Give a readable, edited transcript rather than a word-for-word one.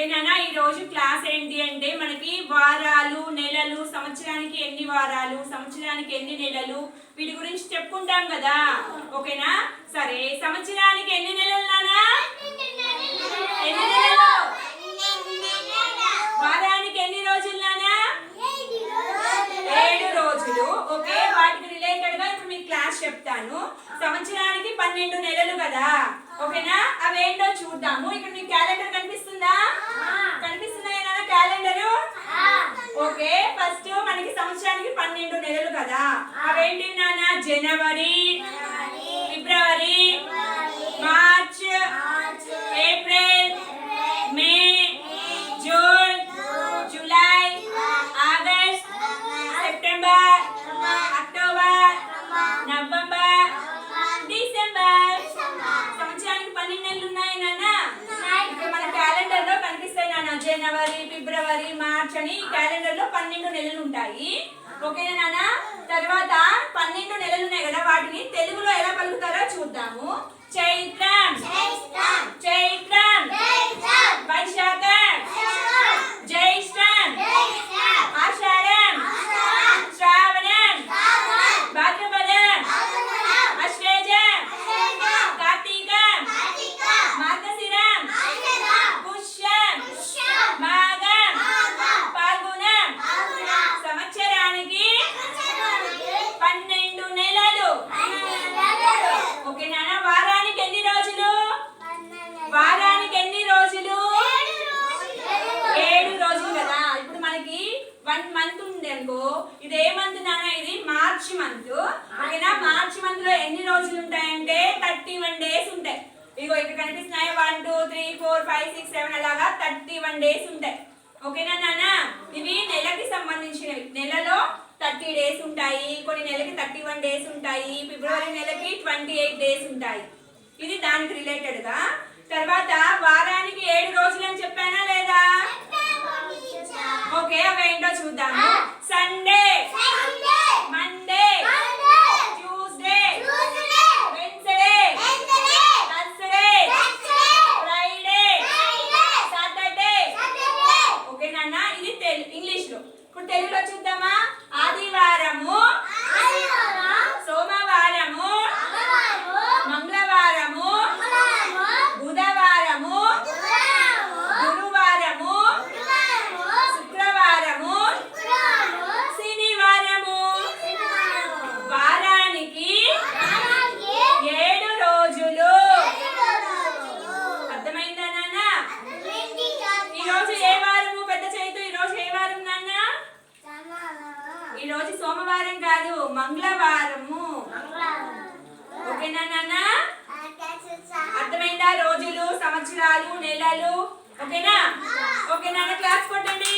ఓకేనా? ఈ రోజు క్లాస్ ఏంటి అంటే మనకి వారాలు, నెలలు, సంవత్సరానికి ఎన్ని వారాలు, సంవత్సరానికి ఎన్ని నెలలు, వీటి గురించి చెప్పుకుంటాం కదా. ఓకేనా? సరే, సంవత్సరానికి ఎన్ని నెలలు నానా? ఎన్ని నెలలు? వారానికి ఎన్ని రోజులు నానా? 7 రోజులు. ఓకే, వాటికి రిలేటెడ్ గా ఇప్పుడు మీకు క్లాస్ చెప్తాను. సంవత్సరానికి 12 నెలలు కదా. ఓకేనా? అవేంటో చూద్దాము. ఇక్కడ మీకు క్యాలెండర్ కనిపిస్తుందా? కనిపిస్తున్నాయా నాన్న క్యాలెండరు? ఓకే, ఫస్ట్ మనకి సంవత్సరానికి 12 నెలలు కదా. అవేంటి నాన్న? జనవరి, ఫిబ్రవరి, March, April, May, June, July, August, September, October, November, December. సంవత్సరానికి 12 నెలలు ఉన్నాయి నాన్న. ఇప్పుడు మన క్యాలెండర్ లో కనిపిస్తాయి నాన్న. జనవరి, ఫిబ్రవరి, మార్చ్ అని క్యాలెండర్ లో 12 నెలలు ఉంటాయి. ఓకేనా నాన్న? తర్వాత 12 నెలలు ఉన్నాయి కదా, వాటిని తెలుగులో ఎలా పలుకుతారో చూద్దాము. చైత్రం, చైత్రం, వైశాఖం, జ్యేష్ఠం, ఆషాఢం, శ్రావణం, భాద్రపదం, ఆశ్వేజం, కార్తీకం, మార్గశిరం, పుష్యం, మాఘం, ఫాల్గుణం. సంవత్సరానికి 12 నెలలు. ఓకే నాన్న? వారానికి ఎన్ని రోజులు? వారానికి ఎన్ని రోజులు? 7 రోజులు కదా. ఇప్పుడు మనకి 1 మంత్ ఉంది అనుకో. ఇది ఏ మంత్ నాన్న? ఇది మార్చి మంత్. ఓకేనా? మార్చి మంత్ లో ఎన్ని రోజులు ఉంటాయంటే 31 డేస్ ఉంటాయి. ఇగో ఇక్కడ కనిపిస్తున్నాయి 1 2 3 4 5 6 7 అలాగా 31 డేస్ ఉంటాయి. ఓకేనా నాన్న? ఇవి నెలకి సంబంధించినవి. నెలలో 30 డేస్ ఉంటాయి, కొన్ని నెలకి 31 డేస్ ఉంటాయి, ఫిబ్రవరి నెలకి 28 డేస్ ఉంటాయి. ఇది దానికి రిలేటెడ్ గా. తర్వాత వారానికి 7 రోజులు అని చెప్పానా లేదా? ఓకే, అవేంటో చూద్దాము. Sunday, Monday, Tuesday, Wednesday, Thursday, Friday, Saturday. Okay నాన్న? ఇది ఇంగ్లీష్ లో. ఇప్పుడు తెలుగులో చూద్దామా? ఆదివారము, సోమవారము, మంగళవారము, బుధవారము, గురువారము, శుక్రవారము, శనివారము. వారానికి 7 రోజులు. అర్థమైందా నాన్న? ఈ రోజు ఏ వారము? పెద్ద చైతు, ఈ రోజు ఏ వారం నాన్న? ఈ రోజు సోమవారం కాదు, మంగళవారము. ఓకేనా నాన్న? అర్థమైందా? రోజులు, సంవత్సరాలు, నెలలు. ఓకేనా? ఓకే నాన్న, క్లాస్ కొట్టండి.